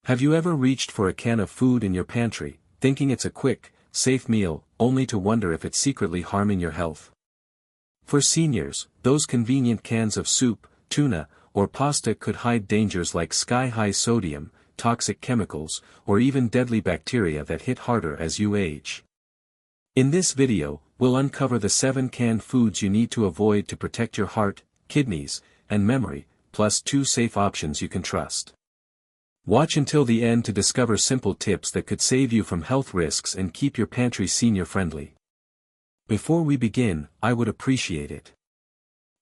Have you ever reached for a can of food in your pantry, thinking it's a quick, safe meal, only to wonder if it's secretly harming your health? For seniors, those convenient cans of soup, tuna, or pasta could hide dangers like sky-high sodium, toxic chemicals, or even deadly bacteria that hit harder as you age. In this video, we'll uncover the 7 canned foods you need to avoid to protect your heart, kidneys, and memory, plus 2 safe options you can trust. Watch until the end to discover simple tips that could save you from health risks and keep your pantry senior-friendly. Before we begin, I would appreciate it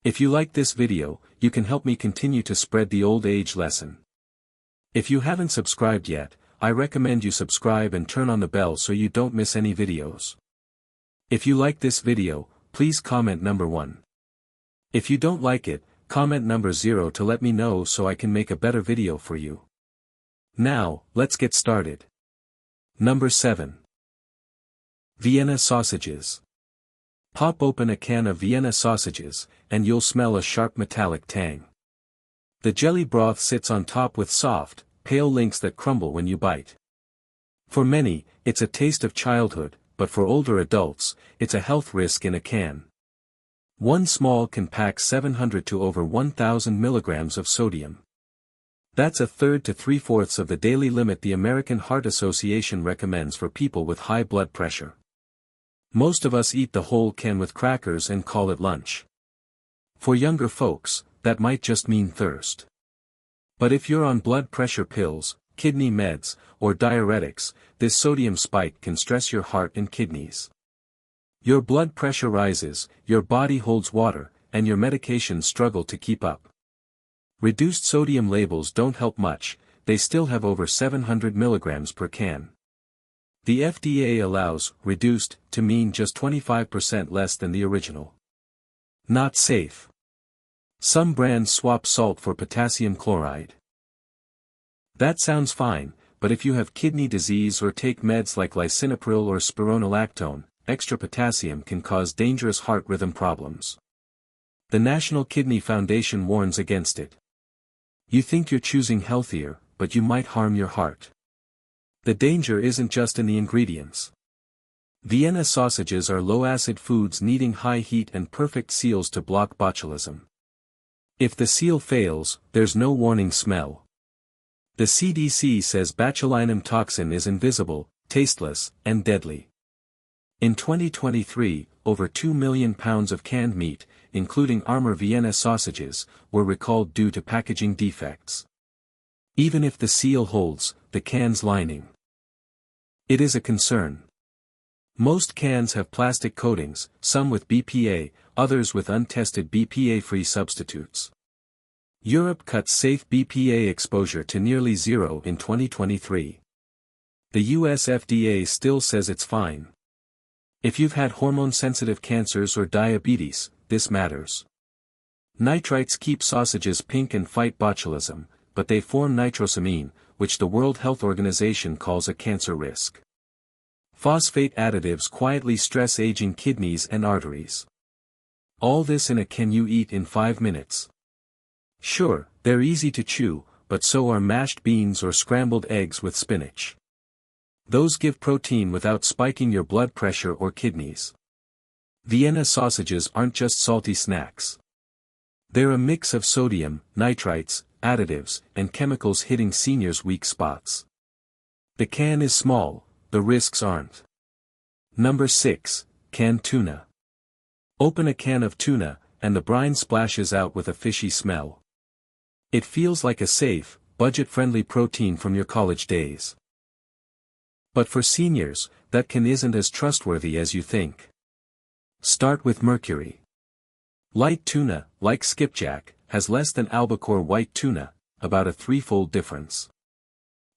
if you like this video. You can help me continue to spread the old age lesson. If you haven't subscribed yet, I recommend you subscribe and turn on the bell so you don't miss any videos. If you like this video, please comment number 1. If you don't like it, comment number 0 to let me know so I can make a better video for you. Now, let's get started. Number 7. Vienna sausages. Pop open a can of Vienna sausages, and you'll smell a sharp metallic tang. The jelly broth sits on top with soft, pale links that crumble when you bite. For many, it's a taste of childhood, but for older adults, it's a health risk in a can. One small can pack 700 to over 1,000 milligrams of sodium. That's a third to 3/4 of the daily limit the American Heart Association recommends for people with high blood pressure. Most of us eat the whole can with crackers and call it lunch. For younger folks, that might just mean thirst. But if you're on blood pressure pills, kidney meds, or diuretics, this sodium spike can stress your heart and kidneys. Your blood pressure rises, your body holds water, and your medications struggle to keep up. Reduced sodium labels don't help much, they still have over 700 milligrams per can. The FDA allows reduced to mean just 25% less than the original. Not safe. Some brands swap salt for potassium chloride. That sounds fine, but if you have kidney disease or take meds like lisinopril or spironolactone, extra potassium can cause dangerous heart rhythm problems. The National Kidney Foundation warns against it. You think you're choosing healthier, but you might harm your heart. The danger isn't just in the ingredients. Vienna sausages are low-acid foods needing high heat and perfect seals to block botulism. If the seal fails, there's no warning smell. The CDC says botulinum toxin is invisible, tasteless, and deadly. In 2023, over 2 million pounds of canned meat, including Armour Vienna sausages, were recalled due to packaging defects. Even if the seal holds, the can's lining. It is a concern. Most cans have plastic coatings, some with BPA, others with untested BPA-free substitutes. Europe cut safe BPA exposure to nearly zero in 2023. The US FDA still says it's fine. If you've had hormone-sensitive cancers or diabetes, this matters. Nitrites keep sausages pink and fight botulism, but they form nitrosamine, which the World Health Organization calls a cancer risk. Phosphate additives quietly stress aging kidneys and arteries. All this in a can you eat in 5 minutes. Sure, they're easy to chew, but so are mashed beans or scrambled eggs with spinach. Those give protein without spiking your blood pressure or kidneys. Vienna sausages aren't just salty snacks. They're a mix of sodium, nitrites, additives, and chemicals hitting seniors' weak spots. The can is small, the risks aren't. Number 6, canned tuna. Open a can of tuna, and the brine splashes out with a fishy smell. It feels like a safe, budget-friendly protein from your college days. But for seniors, that can isn't as trustworthy as you think. Start with mercury. Light tuna, like skipjack, has less than albacore white tuna, about a 3-fold difference.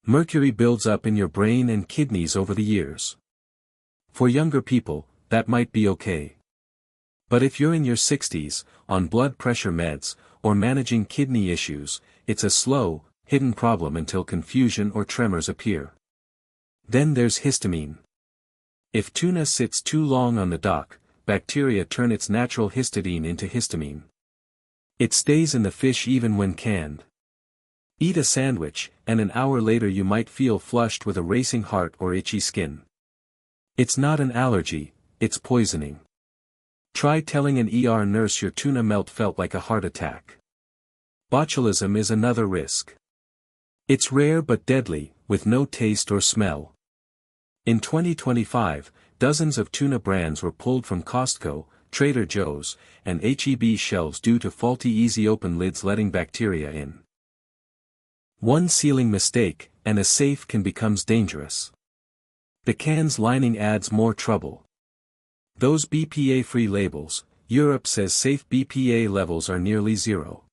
Mercury builds up in your brain and kidneys over the years. For younger people, that might be okay. But if you're in your 60s, on blood pressure meds, or managing kidney issues, it's a slow, hidden problem until confusion or tremors appear. Then there's histamine. If tuna sits too long on the dock, bacteria turn its natural histidine into histamine. It stays in the fish even when canned. Eat a sandwich, and an hour later you might feel flushed with a racing heart or itchy skin. It's not an allergy, it's poisoning. Try telling an ER nurse your tuna melt felt like a heart attack. Botulism is another risk. It's rare but deadly, with no taste or smell. In 2025, dozens of tuna brands were pulled from Costco, Trader Joe's, and H-E-B shelves due to faulty easy-open lids letting bacteria in. One sealing mistake, and a safe can become dangerous. The can's lining adds more trouble. Those BPA-free labels, Europe says safe BPA levels are nearly zero.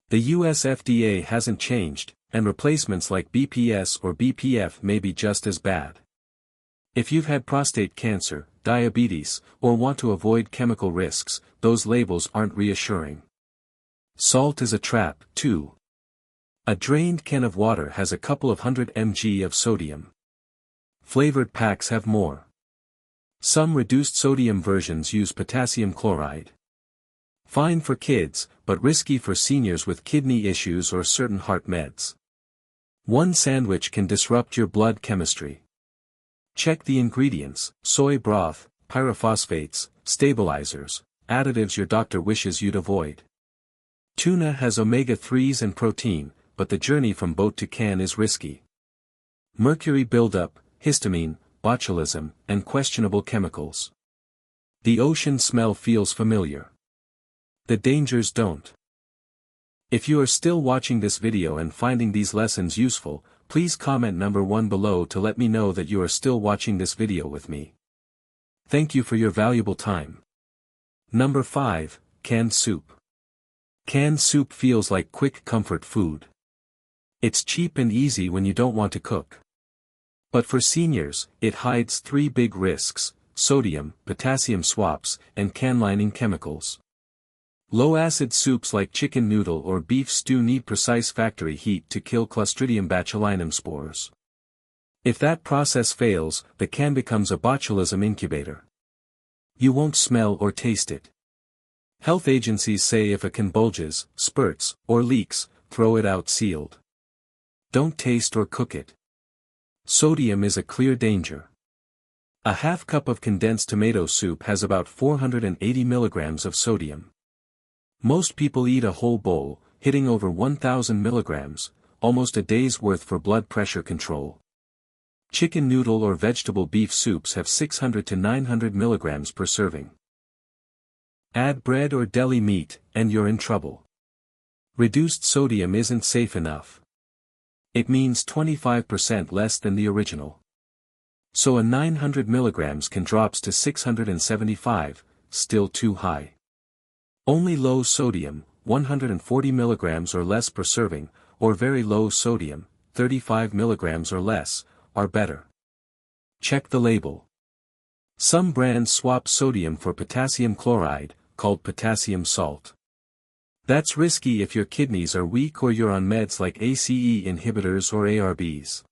The US FDA hasn't changed, and replacements like BPS or BPF may be just as bad. If you've had prostate cancer, diabetes, or want to avoid chemical risks, those labels aren't reassuring. Salt is a trap, too. A drained can of water has a couple of hundred mg of sodium. Flavored packs have more. Some reduced sodium versions use potassium chloride. Fine for kids, but risky for seniors with kidney issues or certain heart meds. One sandwich can disrupt your blood chemistry. Check the ingredients: soy broth, pyrophosphates, stabilizers, additives your doctor wishes you'd avoid. Tuna has omega-3s and protein, but the journey from boat to can is risky. Mercury buildup, histamine, botulism, and questionable chemicals. The ocean smell feels familiar. The dangers don't. If you are still watching this video and finding these lessons useful, please comment number 1 below to let me know that you are still watching this video with me. Thank you for your valuable time. Number 5, canned soup. Canned soup feels like quick comfort food. It's cheap and easy when you don't want to cook. But for seniors, it hides 3 big risks: sodium, potassium swaps, and can lining chemicals. Low-acid soups like chicken noodle or beef stew need precise factory heat to kill Clostridium botulinum spores. If that process fails, the can becomes a botulism incubator. You won't smell or taste it. Health agencies say if a can bulges, spurts, or leaks, throw it out sealed. Don't taste or cook it. Sodium is a clear danger. A half cup of condensed tomato soup has about 480 milligrams of sodium. Most people eat a whole bowl, hitting over 1,000 milligrams, almost a day's worth for blood pressure control. Chicken noodle or vegetable beef soups have 600 to 900 milligrams per serving. Add bread or deli meat, and you're in trouble. Reduced sodium isn't safe enough. It means 25% less than the original. So a 900 milligrams can drops to 675, still too high. Only low sodium, 140 milligrams or less per serving, or very low sodium, 35 milligrams or less, are better. Check the label. Some brands swap sodium for potassium chloride, called potassium salt. That's risky if your kidneys are weak or you're on meds like ACE inhibitors or ARBs.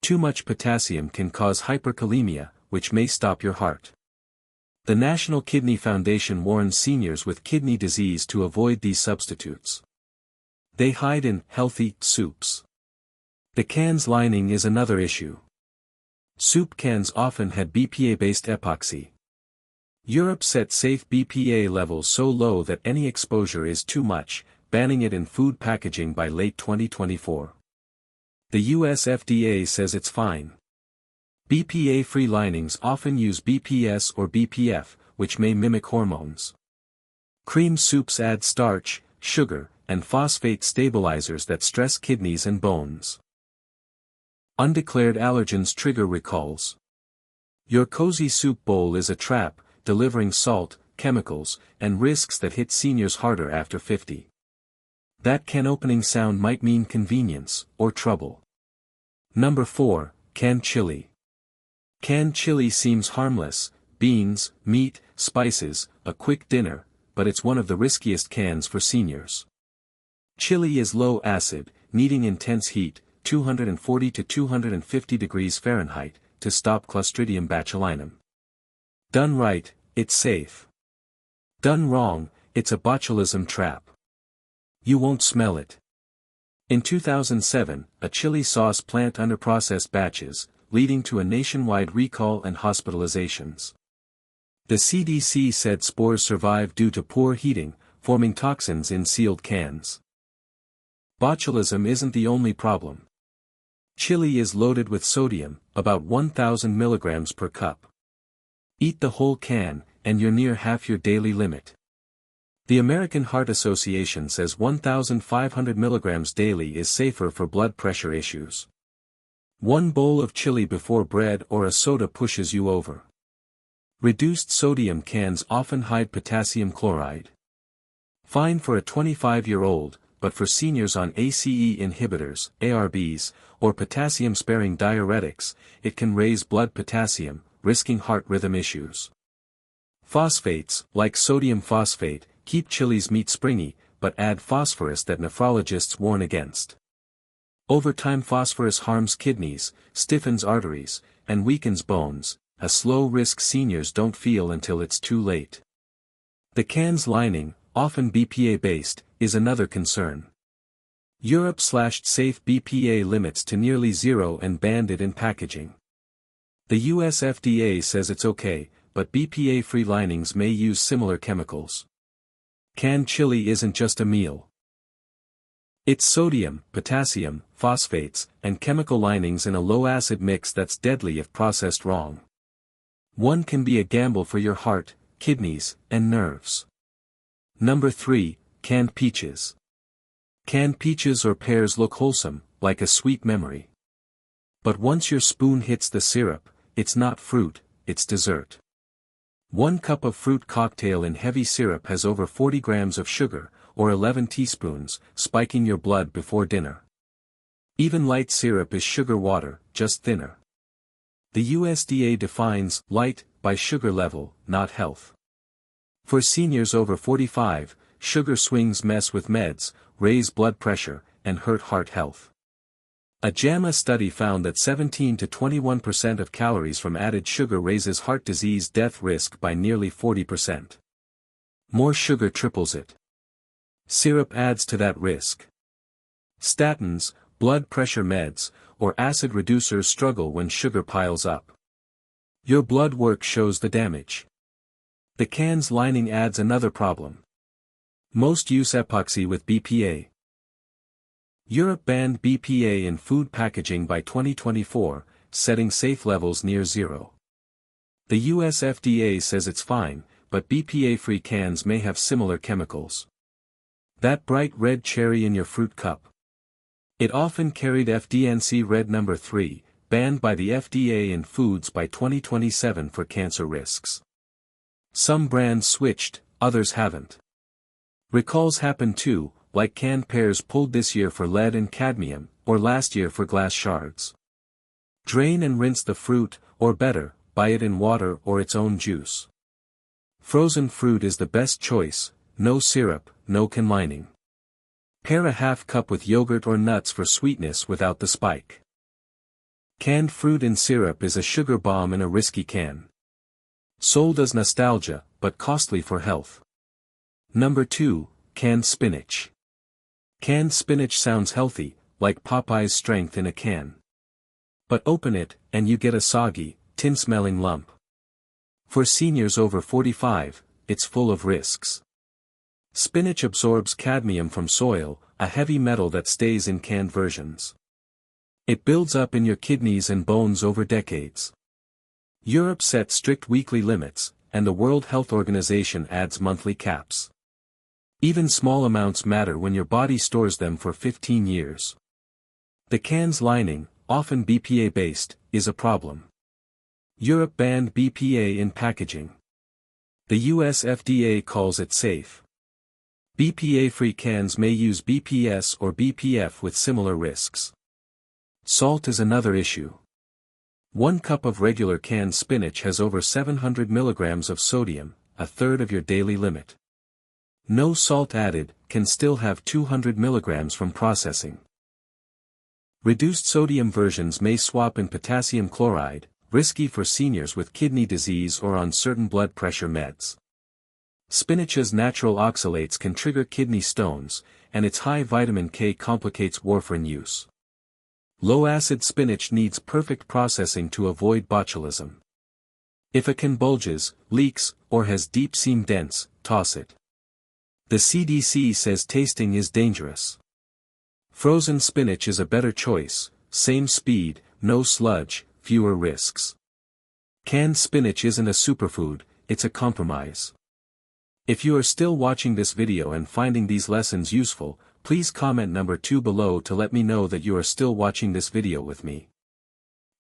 Too much potassium can cause hyperkalemia, which may stop your heart. The National Kidney Foundation warns seniors with kidney disease to avoid these substitutes. They hide in healthy soups. The can's lining is another issue. Soup cans often had BPA-based epoxy. Europe set safe BPA levels so low that any exposure is too much, banning it in food packaging by late 2024. The US FDA says it's fine. BPA-free linings often use BPS or BPF, which may mimic hormones. Cream soups add starch, sugar, and phosphate stabilizers that stress kidneys and bones. Undeclared allergens trigger recalls. Your cozy soup bowl is a trap, delivering salt, chemicals, and risks that hit seniors harder after 50. That can opening sound might mean convenience, or trouble. Number 4, canned chili. Canned chili seems harmless: beans, meat, spices, a quick dinner, but it's one of the riskiest cans for seniors. Chili is low acid, needing intense heat, 240 to 250 degrees Fahrenheit, to stop Clostridium botulinum. Done right, it's safe. Done wrong, it's a botulism trap. You won't smell it. In 2007, a chili sauce plant underprocessed batches, leading to a nationwide recall and hospitalizations. The CDC said spores survive due to poor heating, forming toxins in sealed cans. Botulism isn't the only problem. Chili is loaded with sodium, about 1,000 milligrams per cup. Eat the whole can, and you're near half your daily limit. The American Heart Association says 1,500 milligrams daily is safer for blood pressure issues. One bowl of chili before bread or a soda pushes you over. Reduced sodium cans often hide potassium chloride. Fine for a 25-year-old, but for seniors on ACE inhibitors, ARBs, or potassium-sparing diuretics, it can raise blood potassium, risking heart rhythm issues. Phosphates, like sodium phosphate, keep chili's meat springy, but add phosphorus that nephrologists warn against. Over time, phosphorus harms kidneys, stiffens arteries, and weakens bones, a slow risk seniors don't feel until it's too late. The can's lining, often BPA-based, is another concern. Europe slashed safe BPA limits to nearly zero and banned it in packaging. The US FDA says it's okay, but BPA-free linings may use similar chemicals. Canned chili isn't just a meal. It's sodium, potassium, phosphates, and chemical linings in a low-acid mix that's deadly if processed wrong. One can be a gamble for your heart, kidneys, and nerves. Number 3, canned peaches. Canned peaches or pears look wholesome, like a sweet memory. But once your spoon hits the syrup, it's not fruit, it's dessert. 1 cup of fruit cocktail in heavy syrup has over 40 grams of sugar, or 11 teaspoons, spiking your blood before dinner. Even light syrup is sugar water, just thinner. The USDA defines light by sugar level, not health. For seniors over 45, sugar swings mess with meds, raise blood pressure, and hurt heart health. A JAMA study found that 17 to 21% of calories from added sugar raises heart disease death risk by nearly 40%. More sugar triples it. Syrup adds to that risk. Statins, blood pressure meds, or acid reducers struggle when sugar piles up. Your blood work shows the damage. The can's lining adds another problem. Most use epoxy with BPA. Europe banned BPA in food packaging by 2024, setting safe levels near zero. The US FDA says it's fine, but BPA-free cans may have similar chemicals. That bright red cherry in your fruit cup. It often carried FDNC Red No. 3, banned by the FDA in foods by 2027 for cancer risks. Some brands switched, others haven't. Recalls happen too, like canned pears pulled this year for lead and cadmium, or last year for glass shards. Drain and rinse the fruit, or better, buy it in water or its own juice. Frozen fruit is the best choice, no syrup, no can lining. Pair a half cup with yogurt or nuts for sweetness without the spike. Canned fruit in syrup is a sugar bomb in a risky can. Sold as nostalgia, but costly for health. Number 2, canned spinach. Canned spinach sounds healthy, like Popeye's strength in a can. But open it, and you get a soggy, tin-smelling lump. For seniors over 45, it's full of risks. Spinach absorbs cadmium from soil, a heavy metal that stays in canned versions. It builds up in your kidneys and bones over decades. Europe set strict weekly limits, and the World Health Organization adds monthly caps. Even small amounts matter when your body stores them for 15 years. The can's lining, often BPA-based, is a problem. Europe banned BPA in packaging. The US FDA calls it safe. BPA-free cans may use BPS or BPF with similar risks. Salt is another issue. 1 cup of regular canned spinach has over 700 milligrams of sodium, a third of your daily limit. No salt added, can still have 200 milligrams from processing. Reduced sodium versions may swap in potassium chloride, risky for seniors with kidney disease or on certain blood pressure meds. Spinach's natural oxalates can trigger kidney stones, and its high vitamin K complicates warfarin use. Low-acid spinach needs perfect processing to avoid botulism. If a can bulges, leaks, or has deep seam dents, toss it. The CDC says tasting is dangerous. Frozen spinach is a better choice, same speed, no sludge, fewer risks. Canned spinach isn't a superfood, it's a compromise. If you are still watching this video and finding these lessons useful, please comment number 2 below to let me know that you are still watching this video with me.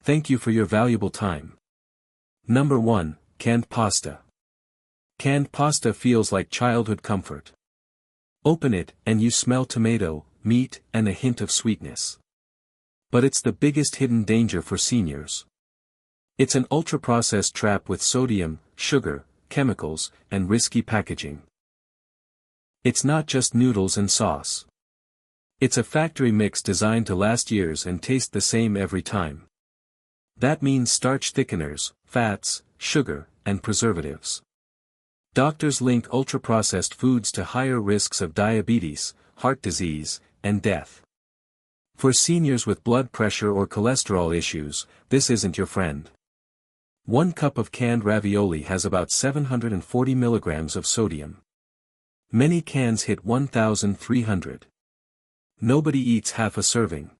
Thank you for your valuable time. Number 1, canned pasta. Canned pasta feels like childhood comfort. Open it, and you smell tomato, meat, and a hint of sweetness. But it's the biggest hidden danger for seniors. It's an ultra-processed trap with sodium, sugar, chemicals, and risky packaging. It's not just noodles and sauce. It's a factory mix designed to last years and taste the same every time. That means starch thickeners, fats, sugar, and preservatives. Doctors link ultra-processed foods to higher risks of diabetes, heart disease, and death. For seniors with blood pressure or cholesterol issues, this isn't your friend. 1 cup of canned ravioli has about 740 milligrams of sodium. Many cans hit 1,300. Nobody eats half a serving.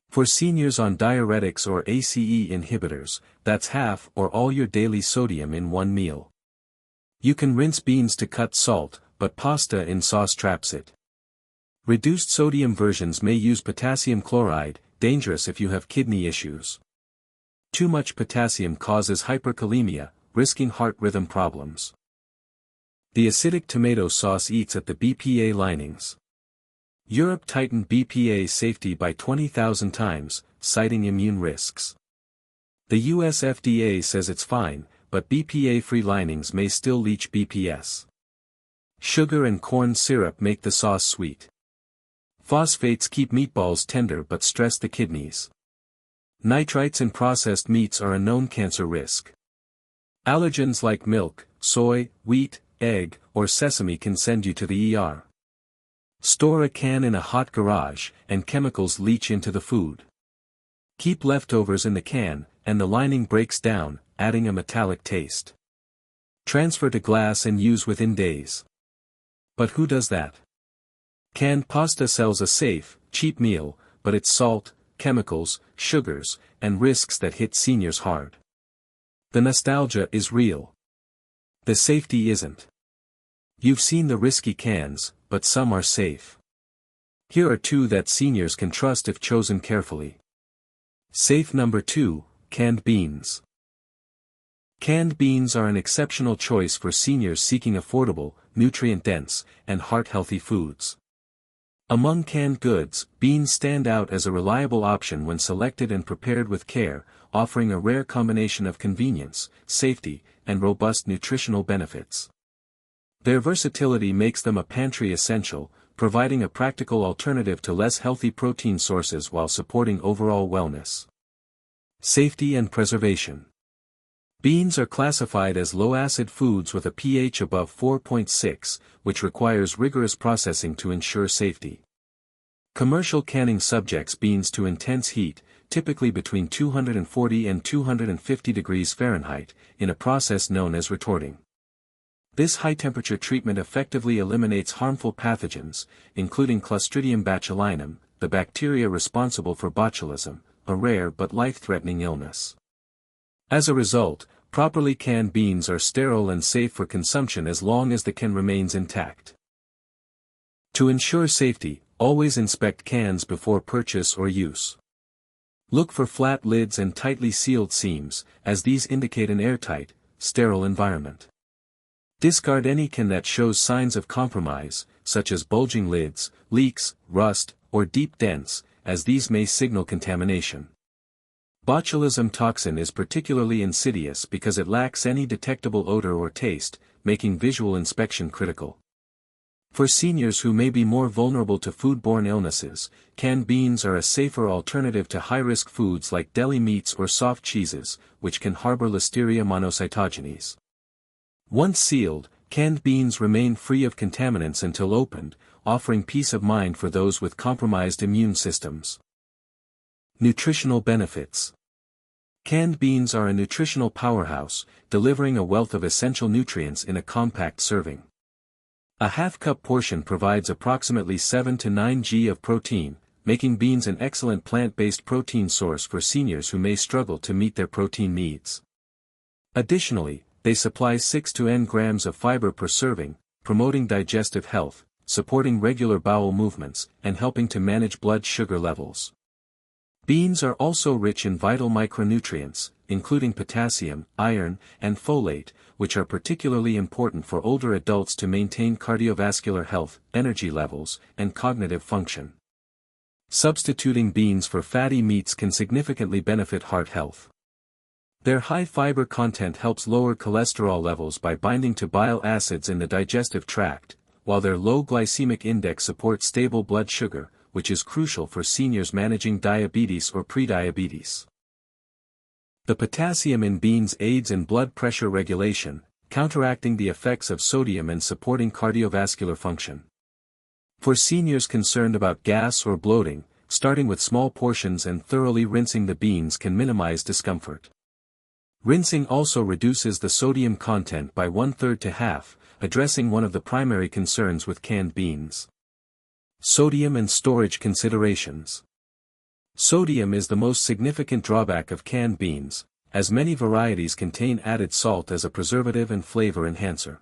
For seniors on diuretics or ACE inhibitors, that's half or all your daily sodium in one meal. You can rinse beans to cut salt, but pasta in sauce traps it. Reduced sodium versions may use potassium chloride, dangerous if you have kidney issues. Too much potassium causes hyperkalemia, risking heart rhythm problems. The acidic tomato sauce eats at the BPA linings. Europe tightened BPA safety by 20,000 times, citing immune risks. The US FDA says it's fine, but BPA-free linings may still leach BPS. Sugar and corn syrup make the sauce sweet. Phosphates keep meatballs tender but stress the kidneys. Nitrites in processed meats are a known cancer risk. Allergens like milk, soy, wheat, egg, or sesame can send you to the ER. Store a can in a hot garage, and chemicals leach into the food. Keep leftovers in the can, and the lining breaks down, adding a metallic taste. Transfer to glass and use within days. But who does that? Canned pasta sells a safe, cheap meal, but it's salt, chemicals, sugars, and risks that hit seniors hard. The nostalgia is real. The safety isn't. You've seen the risky cans, but some are safe. Here are 2 that seniors can trust if chosen carefully. Safe number 2, canned beans. Canned beans are an exceptional choice for seniors seeking affordable, nutrient-dense, and heart-healthy foods. Among canned goods, beans stand out as a reliable option when selected and prepared with care, offering a rare combination of convenience, safety, and robust nutritional benefits. Their versatility makes them a pantry essential, providing a practical alternative to less healthy protein sources while supporting overall wellness. Safety and preservation. Beans are classified as low-acid foods with a pH above 4.6, which requires rigorous processing to ensure safety. Commercial canning subjects beans to intense heat, typically between 240 and 250 degrees Fahrenheit, in a process known as retorting. This high-temperature treatment effectively eliminates harmful pathogens, including Clostridium botulinum, the bacteria responsible for botulism, a rare but life-threatening illness. As a result, properly canned beans are sterile and safe for consumption as long as the can remains intact. To ensure safety, always inspect cans before purchase or use. Look for flat lids and tightly sealed seams, as these indicate an airtight, sterile environment. Discard any can that shows signs of compromise, such as bulging lids, leaks, rust, or deep dents, as these may signal contamination. Botulism toxin is particularly insidious because it lacks any detectable odor or taste, making visual inspection critical. For seniors who may be more vulnerable to foodborne illnesses, canned beans are a safer alternative to high-risk foods like deli meats or soft cheeses, which can harbor Listeria monocytogenes. Once sealed, canned beans remain free of contaminants until opened, offering peace of mind for those with compromised immune systems. Nutritional benefits. Canned beans are a nutritional powerhouse, delivering a wealth of essential nutrients in a compact serving. A half-cup portion provides approximately 7 to 9 g of protein, making beans an excellent plant-based protein source for seniors who may struggle to meet their protein needs. Additionally, they supply 6 to 10 grams of fiber per serving, promoting digestive health, supporting regular bowel movements, and helping to manage blood sugar levels. Beans are also rich in vital micronutrients, including potassium, iron, and folate, which are particularly important for older adults to maintain cardiovascular health, energy levels, and cognitive function. Substituting beans for fatty meats can significantly benefit heart health. Their high fiber content helps lower cholesterol levels by binding to bile acids in the digestive tract, while their low glycemic index supports stable blood sugar, which is crucial for seniors managing diabetes or prediabetes. The potassium in beans aids in blood pressure regulation, counteracting the effects of sodium and supporting cardiovascular function. For seniors concerned about gas or bloating, starting with small portions and thoroughly rinsing the beans can minimize discomfort. Rinsing also reduces the sodium content by 1/3 to half, addressing one of the primary concerns with canned beans. Sodium and storage considerations. Sodium is the most significant drawback of canned beans, as many varieties contain added salt as a preservative and flavor enhancer.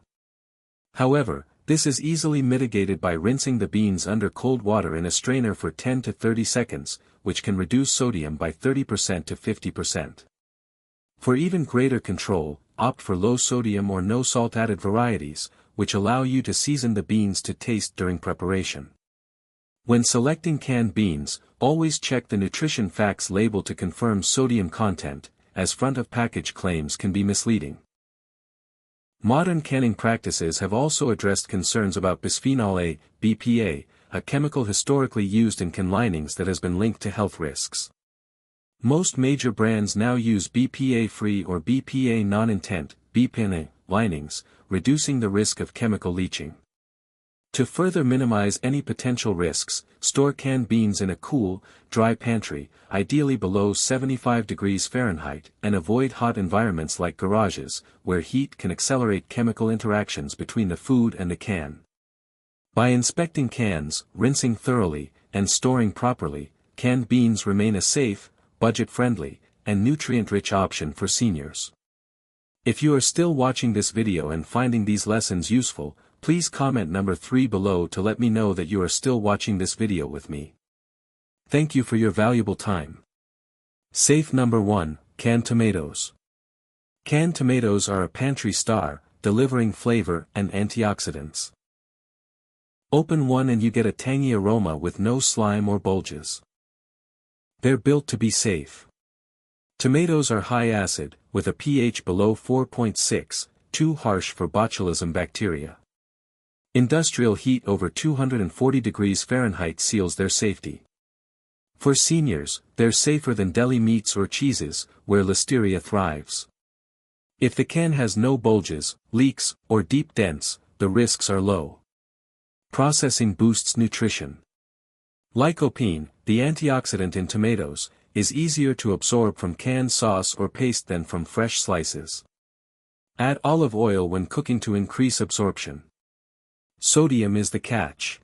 However, this is easily mitigated by rinsing the beans under cold water in a strainer for 10 to 30 seconds, which can reduce sodium by 30% to 50%. For even greater control, opt for low sodium or no salt added varieties, which allow you to season the beans to taste during preparation. When selecting canned beans, always check the nutrition facts label to confirm sodium content, as front-of-package claims can be misleading. Modern canning practices have also addressed concerns about bisphenol A, BPA, a chemical historically used in can linings that has been linked to health risks. Most major brands now use BPA-free or BPA non-intent (BPA) linings, reducing the risk of chemical leaching. To further minimize any potential risks, store canned beans in a cool, dry pantry, ideally below 75 degrees Fahrenheit, and avoid hot environments like garages, where heat can accelerate chemical interactions between the food and the can. By inspecting cans, rinsing thoroughly, and storing properly, canned beans remain a safe, budget-friendly, and nutrient-rich option for seniors. If you are still watching this video and finding these lessons useful, please comment number 3 below to let me know that you are still watching this video with me. Thank you for your valuable time. Safe number 1, canned tomatoes. Canned tomatoes are a pantry star, delivering flavor and antioxidants. Open one and you get a tangy aroma with no slime or bulges. They're built to be safe. Tomatoes are high acid, with a pH below 4.6, too harsh for botulism bacteria. Industrial heat over 240 degrees Fahrenheit seals their safety. For seniors, they're safer than deli meats or cheeses, where listeria thrives. If the can has no bulges, leaks, or deep dents, the risks are low. Processing boosts nutrition. Lycopene, the antioxidant in tomatoes, is easier to absorb from canned sauce or paste than from fresh slices. Add olive oil when cooking to increase absorption. Sodium is the catch.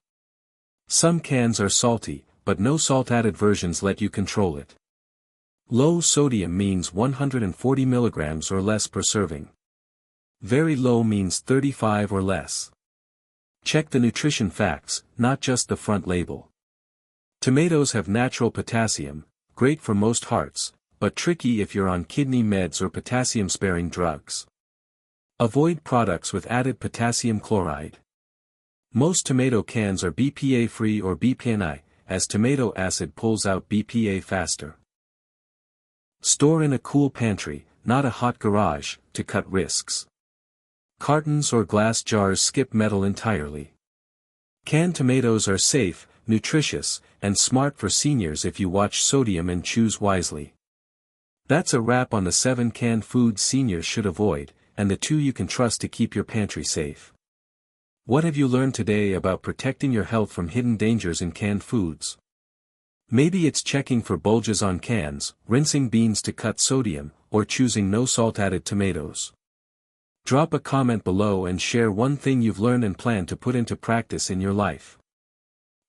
Some cans are salty, but no salt-added versions let you control it. Low sodium means 140 mg or less per serving. Very low means 35 or less. Check the nutrition facts, not just the front label. Tomatoes have natural potassium, great for most hearts, but tricky if you're on kidney meds or potassium-sparing drugs. Avoid products with added potassium chloride. Most tomato cans are BPA-free or BPA, as tomato acid pulls out BPA faster. Store in a cool pantry, not a hot garage, to cut risks. Cartons or glass jars skip metal entirely. Canned tomatoes are safe, nutritious, and smart for seniors if you watch sodium and choose wisely. That's a wrap on the 7 canned foods seniors should avoid, and the 2 you can trust to keep your pantry safe. What have you learned today about protecting your health from hidden dangers in canned foods? Maybe it's checking for bulges on cans, rinsing beans to cut sodium, or choosing no salt added tomatoes. Drop a comment below and share one thing you've learned and plan to put into practice in your life.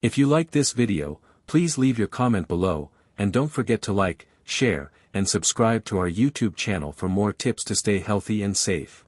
If you like this video, please leave your comment below, and don't forget to like, share, and subscribe to our YouTube channel for more tips to stay healthy and safe.